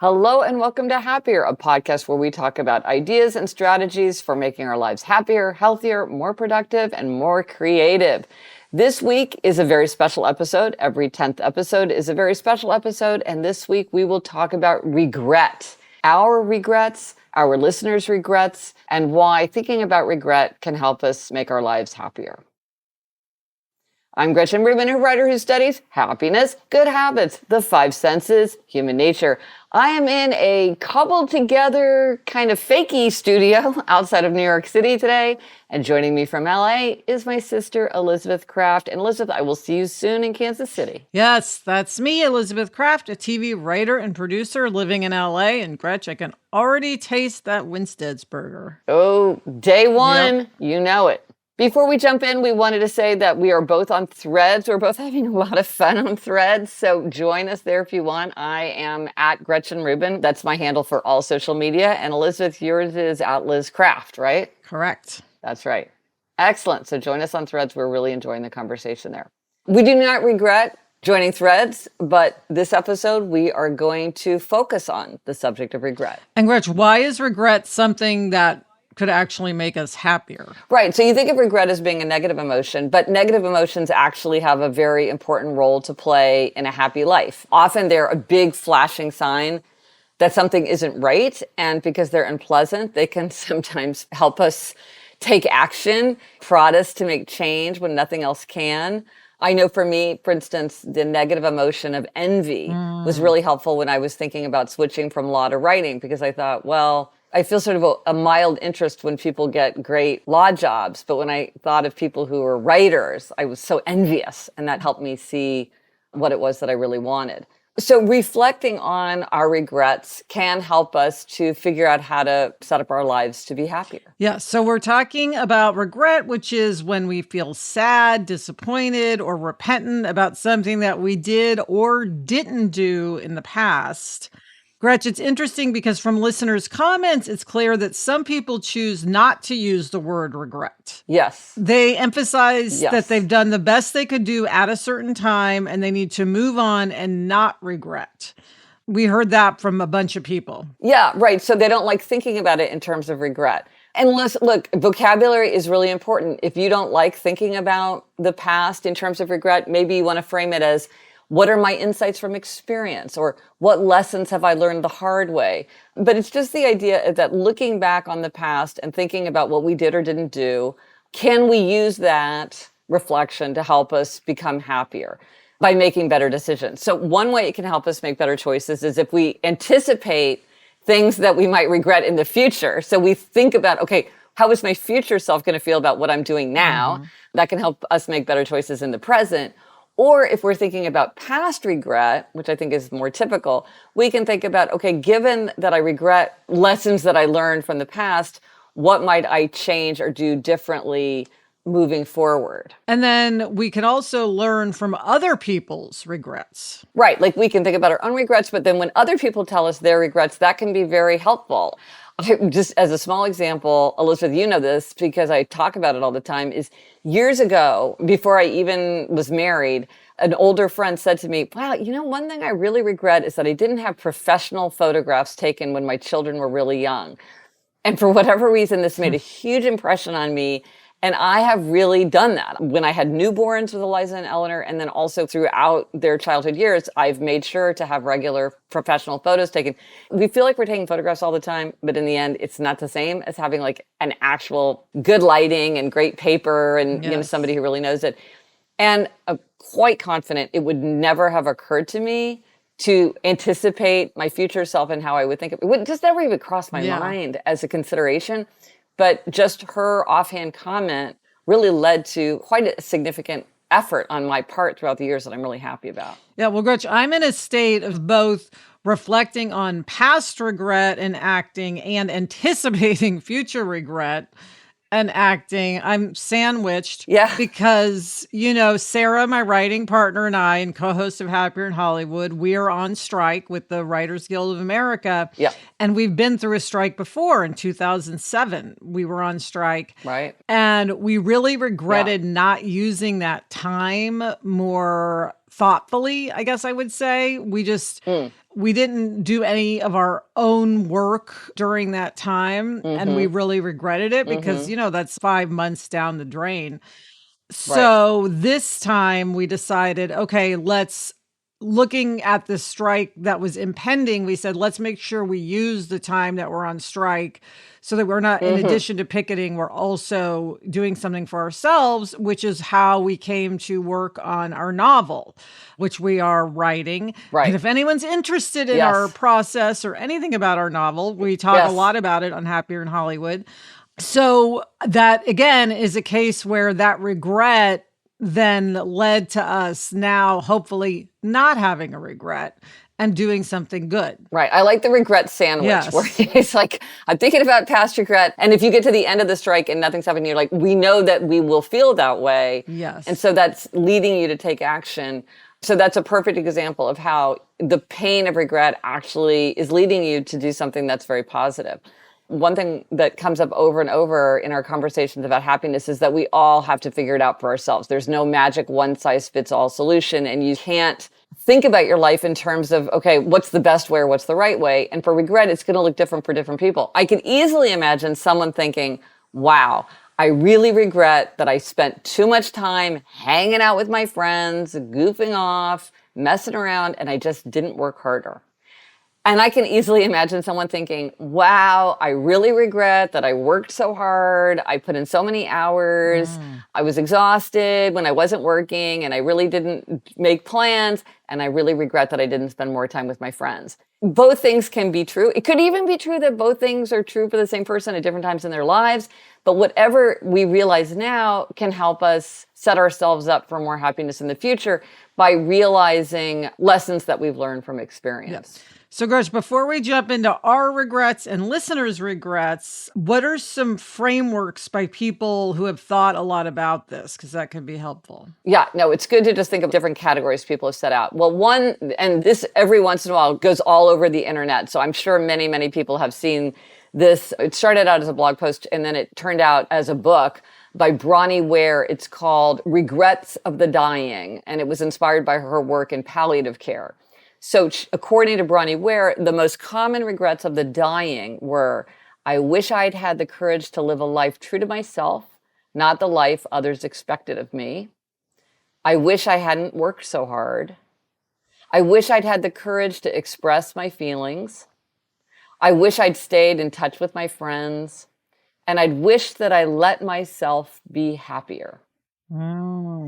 Hello and welcome to Happier, a podcast where we talk about ideas and strategies for making our lives happier, healthier, more productive, and more creative. This week is a very special episode. Every 10th episode is a very special episode. And this week we will talk about regret. Our regrets, our listeners' regrets, and why thinking about regret can help us make our lives happier. I'm Gretchen Rubin, a writer who studies happiness, good habits, the five senses, human nature. I am in a cobbled together kind of fakey studio outside of New York City today. And joining me from LA is my sister, Elizabeth Kraft. And Elizabeth, I will see you soon in Kansas City. Yes, that's me, Elizabeth Kraft, a TV writer and producer living in LA. And Gretch, I can already taste that Winstead's burger. Oh, day one, You know it. Before we jump in, we wanted to say that we are both on Threads. We're both having a lot of fun on Threads, so join us there if you want. I am at Gretchen Rubin. That's my handle for all social media. And Elizabeth, yours is at Liz Kraft, right? Correct. That's right. Excellent. So join us on Threads. We're really enjoying the conversation there. We do not regret joining Threads, but this episode, we are going to focus on the subject of regret. And Gretch, why is regret something that could actually make us happier? Right. So you think of regret as being a negative emotion, but negative emotions actually have a very important role to play in a happy life. Often they're a big flashing sign that something isn't right. And because they're unpleasant, they can sometimes help us take action, prod us to make change when nothing else can. I know for me, for instance, the negative emotion of envy was really helpful when I was thinking about switching from law to writing, because I thought, well, I feel sort of a mild interest when people get great law jobs. But when I thought of people who were writers, I was so envious. And that helped me see what it was that I really wanted. So reflecting on our regrets can help us to figure out how to set up our lives to be happier. Yeah. So we're talking about regret, which is when we feel sad, disappointed, or repentant about something that we did or didn't do in the past. Gretch, it's interesting because from listeners' comments, it's clear that some people choose not to use the word regret. Yes. They emphasize that they've done the best they could do at a certain time and they need to move on and not regret. We heard that from a bunch of people. Yeah, right. So they don't like thinking about it in terms of regret. And look, vocabulary is really important. If you don't like thinking about the past in terms of regret, maybe you want to frame it as, what are my insights from experience? Or what lessons have I learned the hard way? But it's just the idea that looking back on the past and thinking about what we did or didn't do, can we use that reflection to help us become happier by making better decisions? So one way it can help us make better choices is if we anticipate things that we might regret in the future. So we think about, okay, how is my future self going to feel about what I'm doing now? That can help us make better choices in the present. Or if we're thinking about past regret, which I think is more typical, we can think about, okay, given that I regret lessons that I learned from the past, what might I change or do differently moving forward? And then we can also learn from other people's regrets. Right. Like we can think about our own regrets, but then when other people tell us their regrets, that can be very helpful. Just as a small example, Elizabeth, you know this because I talk about it all the time, is years ago, before I even was married, an older friend said to me, wow, one thing I really regret is that I didn't have professional photographs taken when my children were really young. And for whatever reason, this made a huge impression on me. And I have really done that. When I had newborns with Eliza and Eleanor, and then also throughout their childhood years, I've made sure to have regular professional photos taken. We feel like we're taking photographs all the time, but in the end, it's not the same as having like an actual good lighting and great paper and somebody who really knows it. And I'm quite confident it would never have occurred to me to anticipate my future self and how I would think. It would just never even cross my mind as a consideration. But just her offhand comment really led to quite a significant effort on my part throughout the years that I'm really happy about. Yeah, well, Gretch, I'm in a state of both reflecting on past regret and acting and anticipating future regret and acting. I'm sandwiched because, Sarah, my writing partner, and I, and co-host of Happier in Hollywood, we are on strike with the Writers Guild of America. Yeah. And we've been through a strike before. In 2007, we were on strike. Right. And we really regretted not using that time more thoughtfully, I guess I would say. Mm. We didn't do any of our own work during that time, and we Mm-hmm. really regretted it because, Mm-hmm. that's 5 months down the drain. Right. So this time we decided, okay, looking at the strike that was impending, we said, let's make sure we use the time that we're on strike so that we're not, in Mm-hmm. addition to picketing, we're also doing something for ourselves, which is how we came to work on our novel, which we are writing. And Right. if anyone's interested in our Yes. process or anything about our novel, we talk a Yes. lot about it on Happier in Hollywood. So that again is a case where that regret then led to us now hopefully not having a regret and doing something good. Right. I like the regret sandwich where Yes. it's like, I'm thinking about past regret. And if you get to the end of the strike and nothing's happening, you're like, we know that we will feel that way. Yes. And so that's leading you to take action. So that's a perfect example of how the pain of regret actually is leading you to do something that's very positive. One thing that comes up over and over in our conversations about happiness is that we all have to figure it out for ourselves. There's no magic one size fits all solution, and you can't think about your life in terms of, okay, what's the best way or what's the right way? And for regret, it's going to look different for different people. I could easily imagine someone thinking, wow, I really regret that I spent too much time hanging out with my friends, goofing off, messing around, and I just didn't work harder. And I can easily imagine someone thinking, wow, I really regret that I worked so hard. I put in so many hours. I was exhausted when I wasn't working and I really didn't make plans. And I really regret that I didn't spend more time with my friends. Both things can be true. It could even be true that both things are true for the same person at different times in their lives. But whatever we realize now can help us set ourselves up for more happiness in the future by realizing lessons that we've learned from experience. Yes. So, Gretch, before we jump into our regrets and listeners' regrets, what are some frameworks by people who have thought a lot about this? Because that could be helpful. Yeah, no, it's good to just think of different categories people have set out. Well, one, and this every once in a while goes all over the internet. So I'm sure many, many people have seen this. It started out as a blog post and then it turned out as a book by Bronnie Ware. It's called Regrets of the Dying, and it was inspired by her work in palliative care. So according to Bronnie Ware, the most common regrets of the dying were, I wish I'd had the courage to live a life true to myself, not the life others expected of me. I wish I hadn't worked so hard. I wish I'd had the courage to express my feelings. I wish I'd stayed in touch with my friends. And I'd wish that I let myself be happier.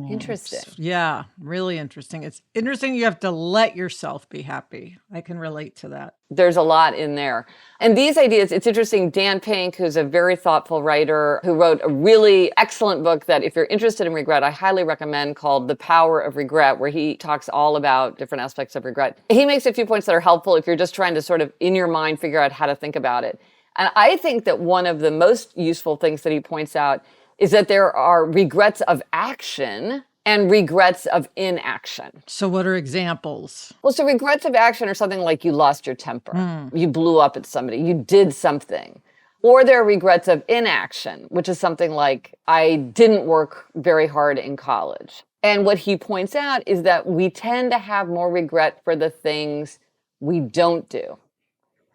Interesting. Yeah, really interesting. It's interesting you have to let yourself be happy. I can relate to that. There's a lot in there. And these ideas, it's interesting. Dan Pink, who's a very thoughtful writer who wrote a really excellent book that if you're interested in regret, I highly recommend, called The Power of Regret, where he talks all about different aspects of regret. He makes a few points that are helpful if you're just trying to sort of in your mind figure out how to think about it. And I think that one of the most useful things that he points out is that there are regrets of action and regrets of inaction. So what are examples? Well, so regrets of action are something like you lost your temper, you blew up at somebody, you did something. Or there are regrets of inaction, which is something like, I didn't work very hard in college. And what he points out is that we tend to have more regret for the things we don't do.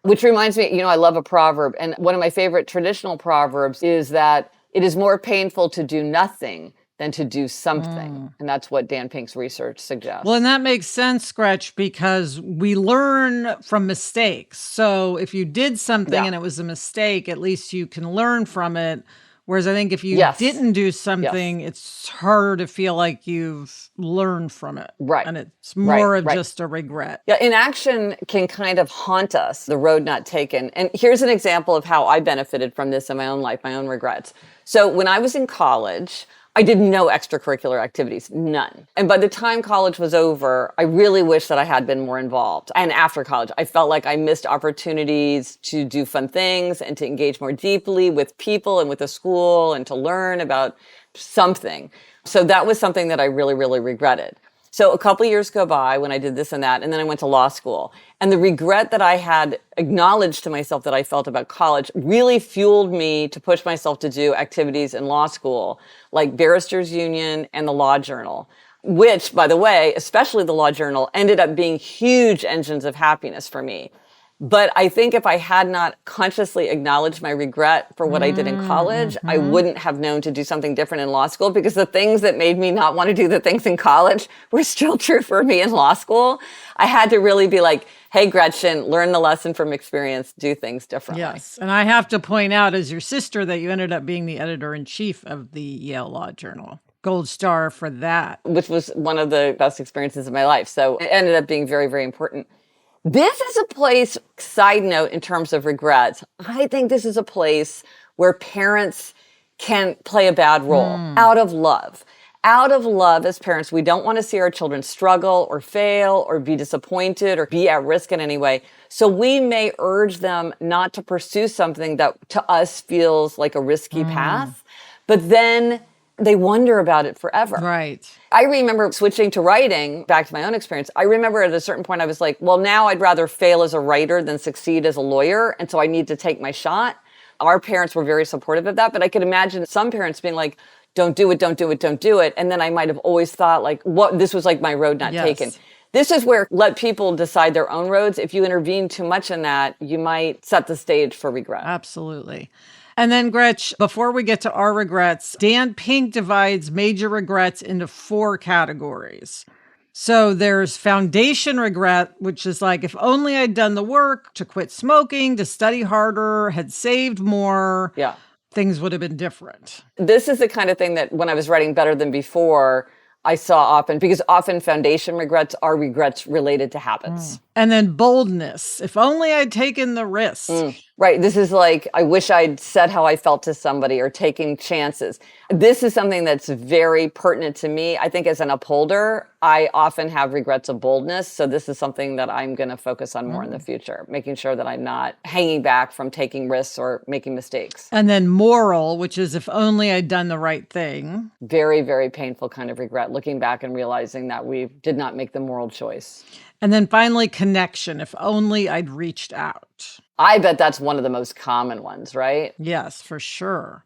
Which reminds me, I love a proverb. And one of my favorite traditional proverbs is that it is more painful to do nothing than to do something. And that's what Dan Pink's research suggests. Well, and that makes sense, Gretch, because we learn from mistakes. So if you did something and it was a mistake, at least you can learn from it. Whereas I think if you didn't do something, it's harder to feel like you've learned from it. Right. And it's more of just a regret. Yeah, inaction can kind of haunt us, the road not taken. And here's an example of how I benefited from this in my own life, my own regrets. So when I was in college, I did no extracurricular activities, none. And by the time college was over, I really wish that I had been more involved. And after college, I felt like I missed opportunities to do fun things and to engage more deeply with people and with the school and to learn about something. So that was something that I really, really regretted. So a couple years go by when I did this and that, and then I went to law school. And the regret that I had acknowledged to myself that I felt about college really fueled me to push myself to do activities in law school, like Barristers Union and the Law Journal. which, by the way, especially the law journal, ended up being huge engines of happiness for me. But I think if I had not consciously acknowledged my regret for what I did in college, I wouldn't have known to do something different in law school, because the things that made me not want to do the things in college were still true for me in law school. I had to really be like, hey, Gretchen, learn the lesson from experience, do things differently. Yes. And I have to point out, as your sister, that you ended up being the editor-in-chief of the Yale Law Journal. Gold star for that. Which was one of the best experiences of my life. So it ended up being very, very important. This is a place, side note, in terms of regrets, I think this is a place where parents can play a bad role out of love. Out of love, as parents, we don't want to see our children struggle or fail or be disappointed or be at risk in any way. So we may urge them not to pursue something that to us feels like a risky path, but then they wonder about it forever. Right. I remember switching to writing, back to my own experience. I remember at a certain point I was like, well, now I'd rather fail as a writer than succeed as a lawyer. And so I need to take my shot. Our parents were very supportive of that. But I could imagine some parents being like, don't do it, don't do it, don't do it. And then I might have always thought like, what, this was like my road not taken. This is where let people decide their own roads. If you intervene too much in that, you might set the stage for regret. Absolutely. And then, Gretch, before we get to our regrets, Dan Pink divides major regrets into 4 categories. So there's foundation regret, which is like, if only I'd done the work to quit smoking, to study harder, had saved more, things would have been different. This is the kind of thing that when I was writing Better Than Before, I saw often, because often foundation regrets are regrets related to habits. And then boldness. If only I'd taken the risk. Right. This is like, I wish I'd said how I felt to somebody, or taking chances. This is something that's very pertinent to me. I think as an upholder, I often have regrets of boldness. So this is something that I'm going to focus on more in the future, making sure that I'm not hanging back from taking risks or making mistakes. And then moral, which is if only I'd done the right thing. Very, very painful kind of regret, looking back and realizing that we did not make the moral choice. And then finally, connection. If only I'd reached out. I bet that's one of the most common ones, right? Yes, for sure.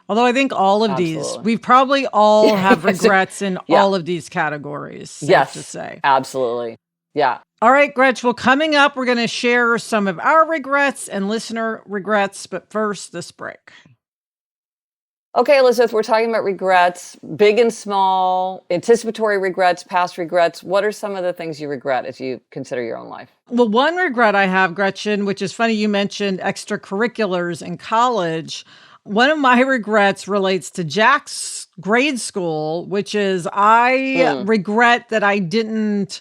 Although I think all of these, we probably all have regrets in all of these categories, safe to say. Absolutely. Yeah. All right, Gretch, well, coming up, we're going to share some of our regrets and listener regrets. But first, this break. Okay, Elizabeth, we're talking about regrets, big and small, anticipatory regrets, past regrets. What are some of the things you regret as you consider your own life? Well, one regret I have, Gretchen, which is funny, you mentioned extracurriculars in college. One of my regrets relates to Jack's grade school, which is I regret that I didn't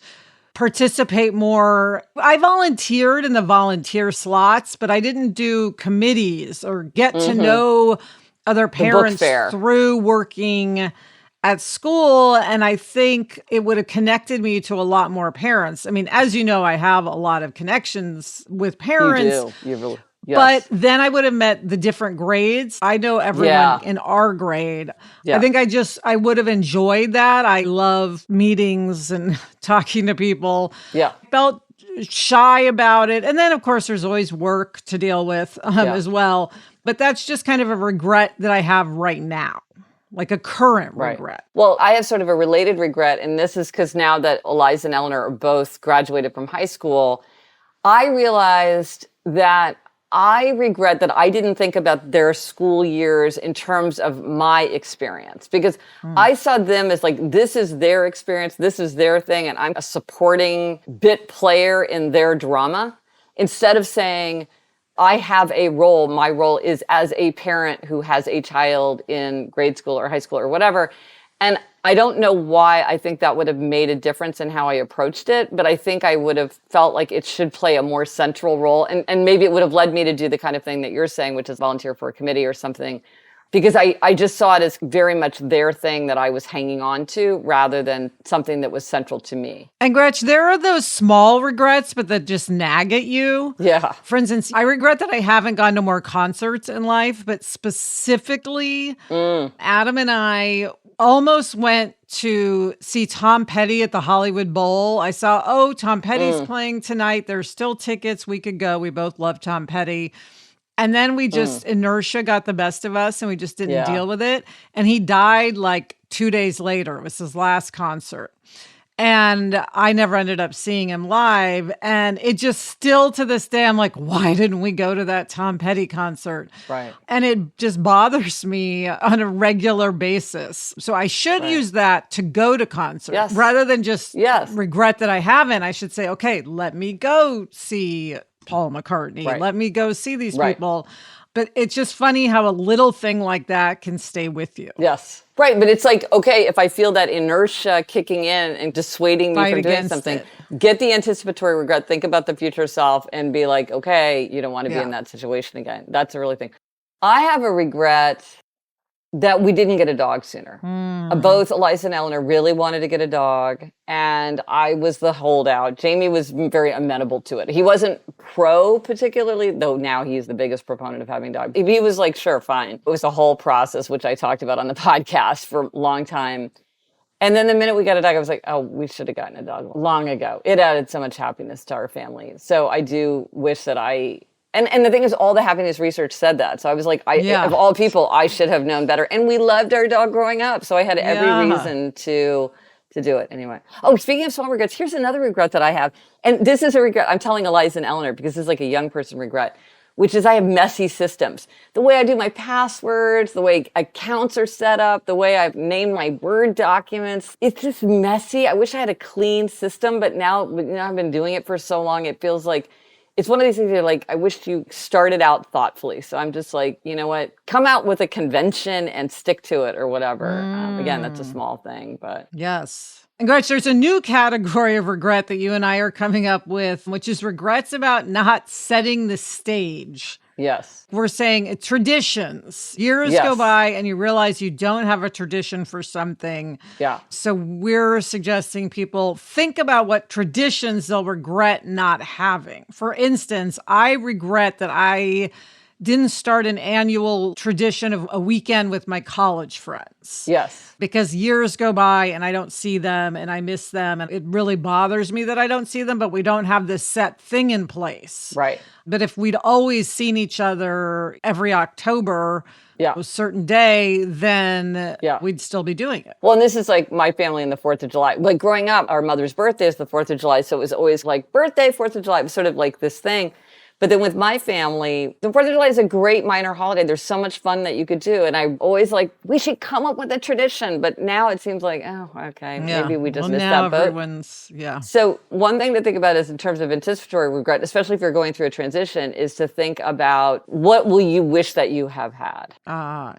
participate more. I volunteered in the volunteer slots, but I didn't do committees or get to know other parents through working at school. And I think it would have connected me to a lot more parents. I mean, as you know, I have a lot of connections with parents. You do. You really, But then I would have met the different grades. I know everyone in our grade. I think I would have enjoyed that. I love meetings and talking to people. Felt shy about it. And then, of course, there's always work to deal with as well. But that's just kind of a regret that I have right now, like a current regret. Well, I have sort of a related regret, and this is because now that Eliza and Eleanor are both graduated from high school, I realized that I regret that I didn't think about their school years in terms of my experience, because I saw them as like, this is their experience, this is their thing, and I'm a supporting bit player in their drama, instead of saying, I have a role. My role is as a parent who has a child in grade school or high school or whatever. And I don't know why I think that would have made a difference in how I approached it, but I think I would have felt like it should play a more central role. And maybe it would have led me to do the kind of thing that you're saying, which is volunteer for a committee or something, because I just saw it as very much their thing that I was hanging on to rather than something that was central to me. And Gretch, there are those small regrets, but that just nag at you. Yeah. For instance, I regret that I haven't gone to more concerts in life, but specifically, Adam and I almost went to see Tom Petty at the Hollywood Bowl. I saw, Tom Petty's playing tonight. There's still tickets. We could go. We both love Tom Petty. And then we just, inertia got the best of us and we just didn't Yeah. deal with it. And he died like 2 days later. It was his last concert. And I never ended up seeing him live. And it just still to this day, I'm like, why didn't we go to that Tom Petty concert? Right. And it just bothers me on a regular basis. So I should use that to go to concerts Yes. rather than just Yes. regret that I haven't. I should say, okay, let me go see Paul McCartney. Right. Let me go see these Right. people. But it's just funny how a little thing like that can stay with you. Yes. Right. But it's like, okay, if I feel that inertia kicking in and dissuading me Fight from doing against something, it. get the anticipatory regret, think about the future self and be like, okay, you don't want to be Yeah. in that situation again. That's a really thing. I have a regret that we didn't get a dog sooner. Both Eliza and Eleanor really wanted to get a dog, and I was the holdout. Jamie was very amenable to it. He wasn't pro particularly, though now he's the biggest proponent of having a dog. He was like, sure, fine. It was a whole process, which I talked about on the podcast for a long time. And then the minute we got a dog, I was like, oh, we should have gotten a dog long ago. It added so much happiness to our family. So I do wish that and the thing is, all the happiness research said that. So I was like, of all people, I should have known better. And we loved our dog growing up. So I had every reason to do it anyway. Oh, speaking of small regrets, here's another regret that I have. And this is a regret. I'm telling Eliza and Eleanor because this is like a young person regret, which is I have messy systems. The way I do my passwords, the way accounts are set up, the way I've named my Word documents. It's just messy. I wish I had a clean system, but now I've been doing it for so long, it feels like it's one of these things you're like, I wish you started out thoughtfully. So I'm just like, you know what? Come out with a convention and stick to it or whatever. Again, that's a small thing, but. Yes. And Gretchen, there's a new category of regret that you and I are coming up with, which is regrets about not setting the stage. Yes. We're saying traditions. Years Yes. go by and you realize you don't have a tradition for something. Yeah. So we're suggesting people think about what traditions they'll regret not having. For instance, I regret that I didn't start an annual tradition of a weekend with my college friends. Yes. Because years go by and I don't see them and I miss them. And it really bothers me that I don't see them, but we don't have this set thing in place. Right. But if we'd always seen each other every October, Yeah. a certain day, then we'd still be doing it. Well, and this is like my family and the 4th of July. Like growing up, our mother's birthday is the 4th of July. So it was always like birthday, 4th of July. It was sort of like this thing. But then with my family, the 4th of July is a great minor holiday. There's so much fun that you could do. And I always like, we should come up with a tradition. But now it seems like, oh, okay, maybe we just missed that boat. Everyone's, So one thing to think about is in terms of anticipatory regret, especially if you're going through a transition, is to think about what will you wish that you have had?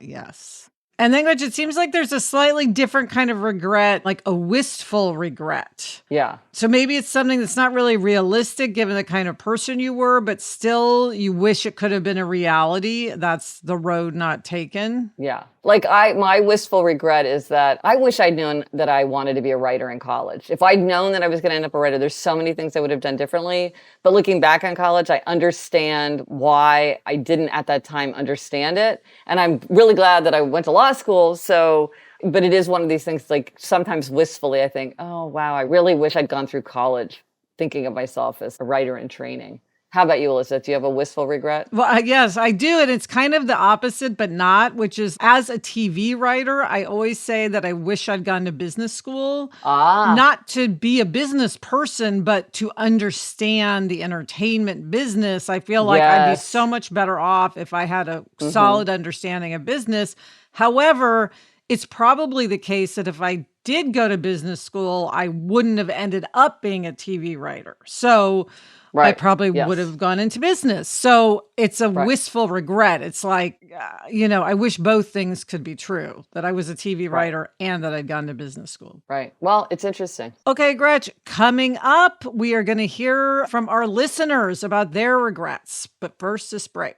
Yes. And then, Gretchen, it seems like there's a slightly different kind of regret, like a wistful regret. Yeah. So maybe it's something that's not really realistic given the kind of person you were, but still you wish it could have been a reality. That's the road not taken. Yeah. Like my wistful regret is that I wish I'd known that I wanted to be a writer in college. If I'd known that I was going to end up a writer, there's so many things I would have done differently. But looking back on college, I understand why I didn't at that time understand it. And I'm really glad that I went to law school. So, but it is one of these things, like sometimes wistfully, I think, oh, wow, I really wish I'd gone through college thinking of myself as a writer in training. How about you, Elizabeth? Do you have a wistful regret? Well, yes, I do. And it's kind of the opposite, but not, which is as a TV writer, I always say that I wish I'd gone to business school. Not to be a business person, but to understand the entertainment business. I feel like I'd be so much better off if I had a solid understanding of business. However, it's probably the case that if I did go to business school, I wouldn't have ended up being a TV writer. So I probably would have gone into business. So it's a wistful regret. It's like, I wish both things could be true, that I was a TV writer and that I'd gone to business school. Right. Well, it's interesting. Okay, Gretch, coming up, we are going to hear from our listeners about their regrets. But first, this break.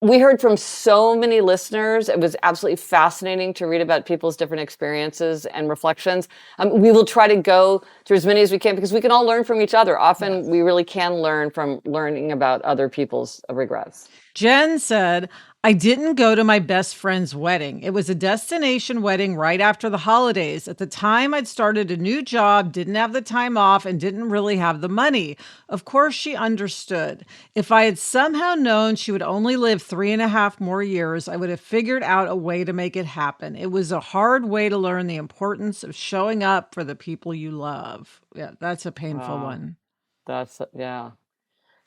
We heard from so many listeners. It was absolutely fascinating to read about people's different experiences and reflections. We will try to go through as many as we can because we can all learn from each other. Often we really can learn from learning about other people's regrets. Jen said, I didn't go to my best friend's wedding. It was a destination wedding right after the holidays. At the time, I'd started a new job, didn't have the time off, and didn't really have the money. Of course, she understood. If I had somehow known she would only live 3.5 more years, I would have figured out a way to make it happen. It was a hard way to learn the importance of showing up for the people you love. Yeah, that's a painful Wow. one. Yeah.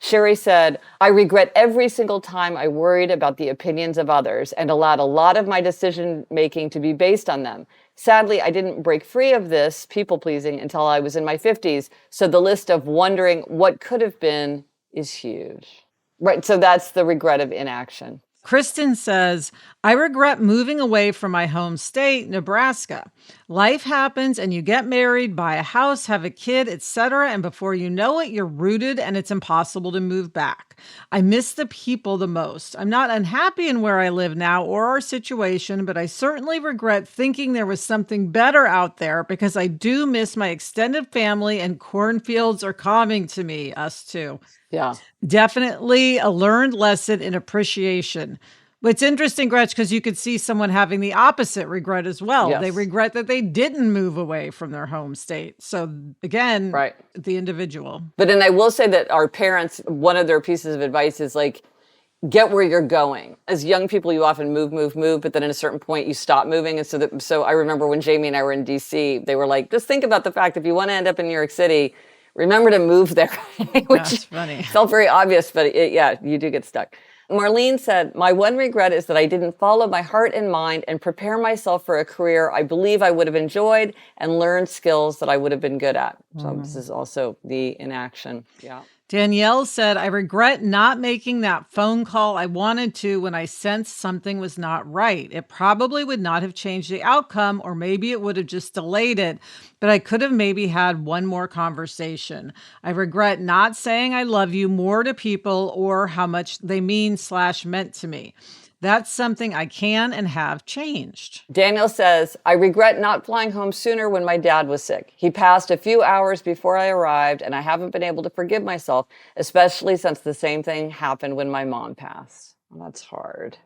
Sherry said, I regret every single time I worried about the opinions of others and allowed a lot of my decision making to be based on them. Sadly, I didn't break free of this people pleasing until I was in my 50s. So the list of wondering what could have been is huge. Right. So that's the regret of inaction. Kristen says, I regret moving away from my home state, Nebraska. Life happens and you get married, buy a house, have a kid, etc. And before you know it, you're rooted and it's impossible to move back. I miss the people the most. I'm not unhappy in where I live now or our situation, but I certainly regret thinking there was something better out there because I do miss my extended family and cornfields are calming to me, us too. Yeah. Definitely a learned lesson in appreciation. But it's interesting, Gretch, because you could see someone having the opposite regret as well. Yes. They regret that they didn't move away from their home state. So again, Right. the individual. But then I will say that our parents, one of their pieces of advice is like, get where you're going. As young people, you often move, but then at a certain point you stop moving. And so I remember when Jamie and I were in DC, they were like, just think about the fact if you want to end up in New York City, remember to move there, which That's funny. felt very obvious, but yeah, you do get stuck. Marlene said, my one regret is that I didn't follow my heart and mind and prepare myself for a career I believe I would have enjoyed and learned skills that I would have been good at. So this is also the inaction. Yeah. Danielle said, I regret not making that phone call I wanted to when I sensed something was not right. It probably would not have changed the outcome, or maybe it would have just delayed it, but I could have maybe had one more conversation. I regret not saying I love you more to people or how much they meant to me. That's something I can and have changed. Daniel says, I regret not flying home sooner when my dad was sick. He passed a few hours before I arrived, and I haven't been able to forgive myself, especially since the same thing happened when my mom passed. Well, that's hard.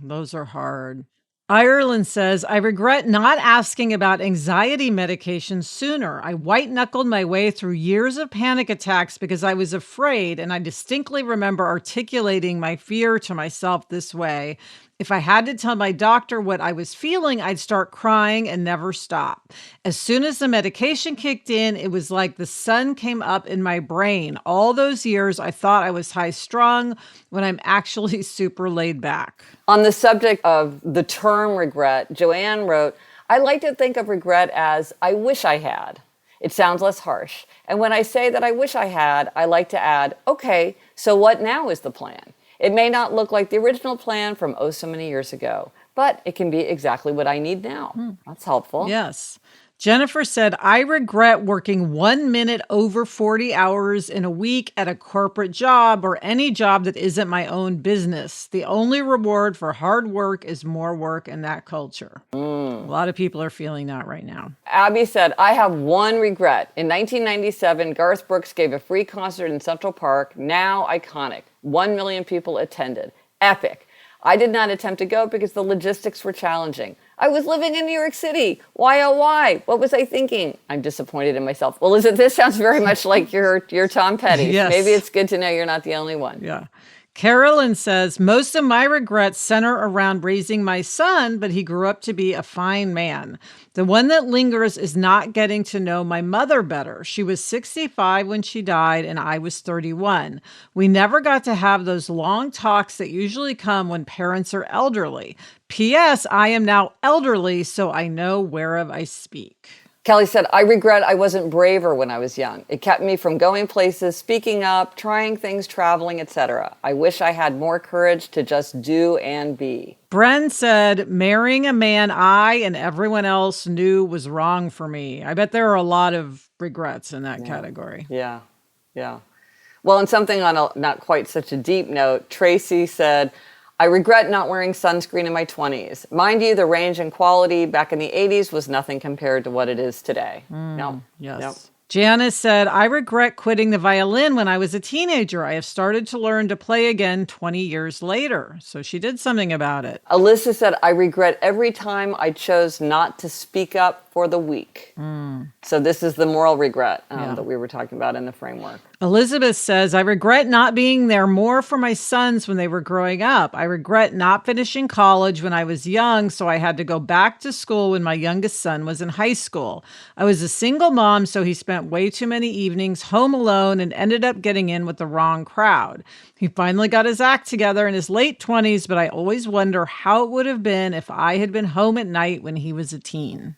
Those are hard. Ireland says, I regret not asking about anxiety medication sooner. I white-knuckled my way through years of panic attacks because I was afraid, and I distinctly remember articulating my fear to myself this way. If I had to tell my doctor what I was feeling, I'd start crying and never stop. As soon as the medication kicked in, it was like the sun came up in my brain. All those years, I thought I was high-strung when I'm actually super laid back. On the subject of the term regret, Joanne wrote, I like to think of regret as I wish I had. It sounds less harsh. And when I say that I wish I had, I like to add, okay, so what now is the plan? It may not look like the original plan from oh so many years ago, but it can be exactly what I need now. That's helpful. Yes. Jennifer said, I regret working 1 minute over 40 hours in a week at a corporate job or any job that isn't my own business. The only reward for hard work is more work in that culture. A lot of people are feeling that right now. Abby said, I have one regret. In 1997, Garth Brooks gave a free concert in Central Park, now iconic. 1 million people attended. Epic. I did not attempt to go because the logistics were challenging. I was living in New York City. Why, oh, why? What was I thinking? I'm disappointed in myself. Well, this sounds very much like your Tom Petty. Yes. Maybe it's good to know you're not the only one. Yeah. Carolyn says, most of my regrets center around raising my son, but he grew up to be a fine man. The one that lingers is not getting to know my mother better. She was 65 when she died, and I was 31. We never got to have those long talks that usually come when parents are elderly. P.S. I am now elderly, so I know whereof I speak. Kelly said, I regret I wasn't braver when I was young. It kept me from going places, speaking up, trying things, traveling, etc. I wish I had more courage to just do and be. Bren said, marrying a man I and everyone else knew was wrong for me. I bet there are a lot of regrets in that category. Yeah. Well, and something on a not quite such a deep note, Tracy said, I regret not wearing sunscreen in my 20s. Mind you, the range and quality back in the 80s was nothing compared to what it is today. Yes. Yep. Janice said, I regret quitting the violin when I was a teenager. I have started to learn to play again 20 years later. So she did something about it. Alyssa said, I regret every time I chose not to speak up for the weak. So this is the moral regret that we were talking about in the framework. Elizabeth says, I regret not being there more for my sons when they were growing up. I regret not finishing college when I was young, so I had to go back to school when my youngest son was in high school. I was a single mom, so he spent way too many evenings home alone and ended up getting in with the wrong crowd. He finally got his act together in his late 20s, but I always wonder how it would have been if I had been home at night when he was a teen.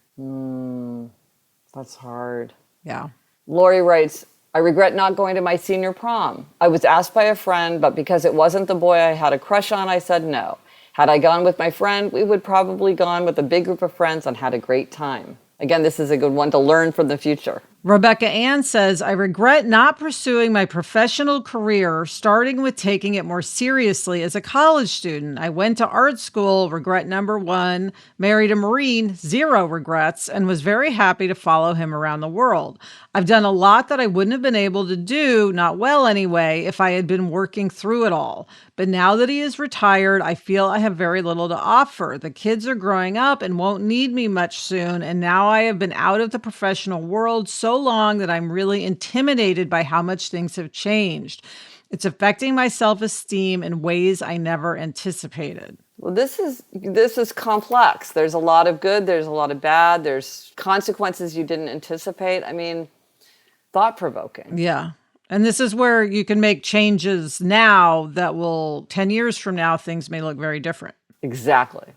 That's hard. Yeah. Lori writes, I regret not going to my senior prom. I was asked by a friend, but because it wasn't the boy I had a crush on, I said no. Had I gone with my friend, we would probably gone with a big group of friends and had a great time. Again, this is a good one to learn from the future. Rebecca Ann says, I regret not pursuing my professional career, starting with taking it more seriously as a college student. I went to art school, regret number 1, married a Marine, 0 regrets, and was very happy to follow him around the world. I've done a lot that I wouldn't have been able to do, not well anyway, if I had been working through it all. But now that he is retired, I feel I have very little to offer. The kids are growing up and won't need me much soon, and now I have been out of the professional world so long that I'm really intimidated by how much things have changed. It's affecting my self-esteem in ways I never anticipated. Well, this is complex. There's a lot of good, there's a lot of bad, there's consequences you didn't anticipate. I mean, thought-provoking. Yeah. And this is where you can make changes now that will, 10 years from now, things may look very different. Exactly.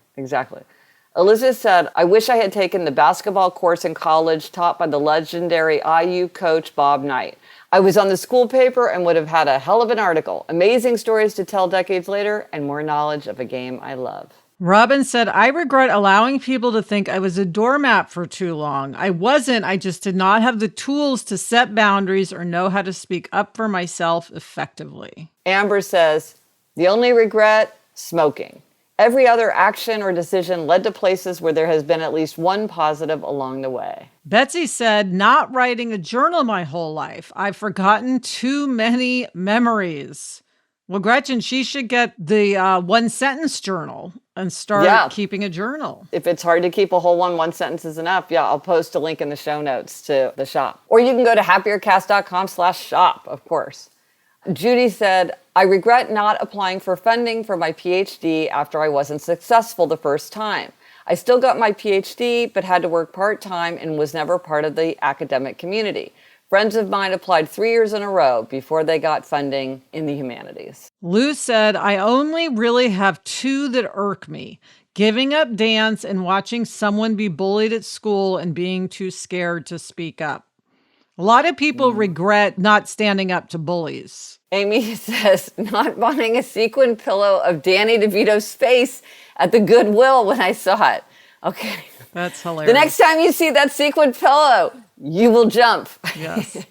Elizabeth said, I wish I had taken the basketball course in college taught by the legendary IU coach Bob Knight. I was on the school paper and would have had a hell of an article. Amazing stories to tell decades later and more knowledge of a game I love. Robin said, I regret allowing people to think I was a doormat for too long. I wasn't. I just did not have the tools to set boundaries or know how to speak up for myself effectively. Amber says, the only regret, smoking. Every other action or decision led to places where there has been at least one positive along the way. Betsy said, not writing a journal my whole life. I've forgotten too many memories. Well, Gretchen, she should get the one-sentence journal and start keeping a journal. If it's hard to keep a whole one sentence is enough. Yeah, I'll post a link in the show notes to the shop. Or you can go to happiercast.com/shop, of course. Judy said, I regret not applying for funding for my PhD after I wasn't successful the first time. I still got my PhD, but had to work part-time and was never part of the academic community. Friends of mine applied 3 years in a row before they got funding in the humanities. Lou said, I only really have 2 that irk me. Giving up dance and watching someone be bullied at school and being too scared to speak up. A lot of people regret not standing up to bullies. Amy says, not buying a sequin pillow of Danny DeVito's face at the Goodwill when I saw it. Okay. That's hilarious. The next time you see that sequin pillow, you will jump. Yes.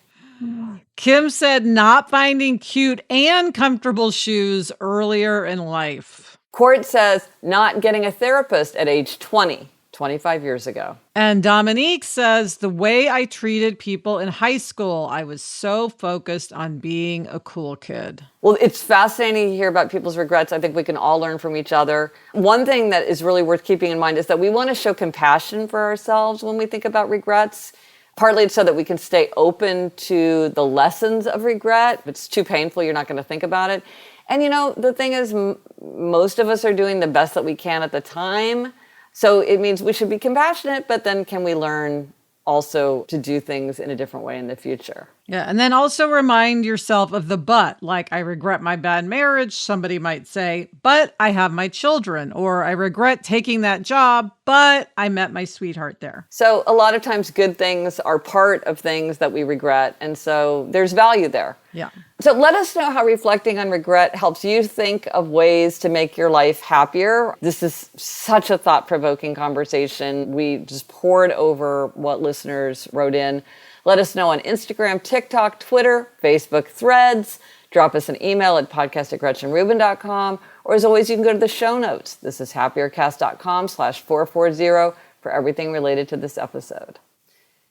Kim said, not finding cute and comfortable shoes earlier in life. Court says, not getting a therapist at age 20, 25 years ago. And Dominique says, the way I treated people in high school, I was so focused on being a cool kid. Well, it's fascinating to hear about people's regrets. I think we can all learn from each other. One thing that is really worth keeping in mind is that we want to show compassion for ourselves when we think about regrets. Partly it's so that we can stay open to the lessons of regret. If it's too painful, you're not going to think about it. And you know, the thing is, most of us are doing the best that we can at the time. So it means we should be compassionate, but then can we learn also to do things in a different way in the future? Yeah. And then also remind yourself of the but. Like, I regret my bad marriage. Somebody might say, but I have my children. Or I regret taking that job, but I met my sweetheart there. So a lot of times good things are part of things that we regret. And so there's value there. Yeah. So let us know how reflecting on regret helps you think of ways to make your life happier. This is such a thought-provoking conversation. We just poured over what listeners wrote in. Let us know on Instagram, TikTok, Twitter, Facebook, Threads. Drop us an email at podcast@GretchenRubin.com. Or as always, you can go to the show notes. This is happiercast.com/440 for everything related to this episode.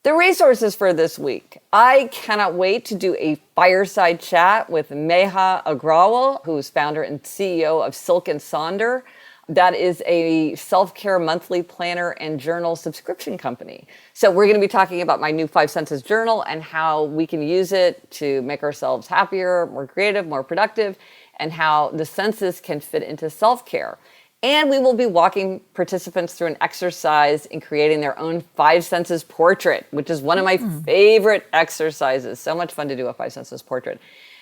The resources for this week. I cannot wait to do a fireside chat with Meha Agrawal, who's founder and CEO of Silk and Sonder. That is a self-care monthly planner and journal subscription company. So we're going to be talking about my new 5 Senses journal and how we can use it to make ourselves happier, more creative, more productive, and how the senses can fit into self-care. And we will be walking participants through an exercise in creating their own 5 Senses portrait, which is one of my favorite exercises. So much fun to do a 5 Senses portrait.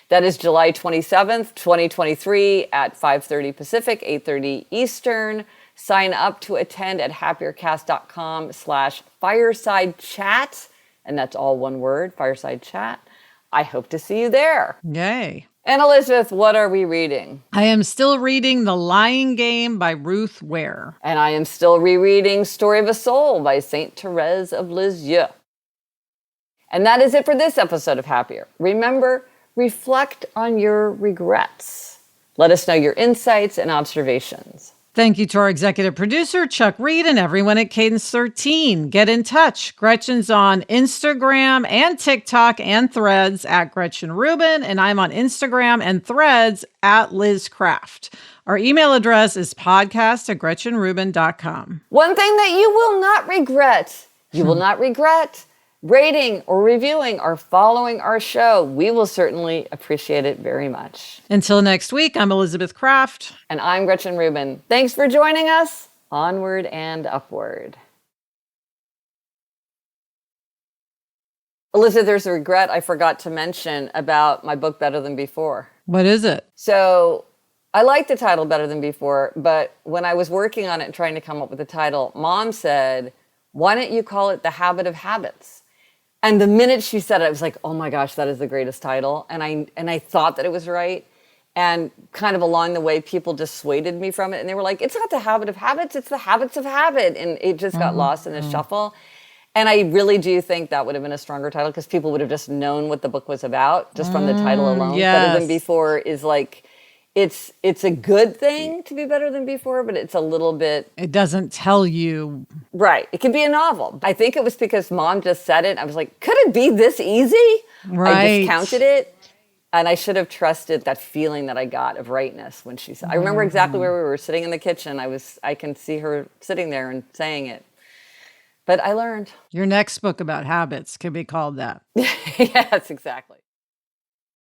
That is July 27th, 2023 at 5:30 Pacific, 8:30 Eastern. Sign up to attend at happiercast.com/fireside chat. And that's all one word, fireside chat. I hope to see you there. Yay. And Elizabeth, what are we reading? I am still reading The Lying Game by Ruth Ware. And I am still rereading Story of a Soul by Saint Therese of Lisieux. And that is it for this episode of Happier. Remember, reflect on your regrets. Let us know your insights and observations. Thank you to our executive producer, Chuck Reed, and everyone at Cadence 13. Get in touch. Gretchen's on Instagram and TikTok and Threads at Gretchen Rubin, and I'm on Instagram and Threads at Liz Craft. Our email address is podcast@GretchenRubin.com. One thing that you will not regret, rating or reviewing or following our show. We will certainly appreciate it very much. Until next week, I'm Elizabeth Craft. And I'm Gretchen Rubin. Thanks for joining us. Onward and upward. Elizabeth, there's a regret I forgot to mention about my book, Better Than Before. What is it? So I like the title Better Than Before, but when I was working on it and trying to come up with the title, Mom said, why don't you call it The Habit of Habits? And the minute she said it, I was like, oh my gosh, that is the greatest title. And I thought that it was right. And kind of along the way, people dissuaded me from it. And they were like, it's not The Habit of Habits, it's The Habits of Habit. And it just got lost in the shuffle. And I really do think that would have been a stronger title because people would have just known what the book was about just from the title alone. Yes. Better Than Before is like, it's a good thing to be better than before, but it's a little bit... It doesn't tell you. Right. It can be a novel. I think it was because Mom just said it. I was like, could it be this easy? Right. I discounted it. And I should have trusted that feeling that I got of rightness when she said, I remember exactly where we were sitting in the kitchen. I can see her sitting there and saying it. But I learned. Your next book about habits could be called that. Yes, exactly.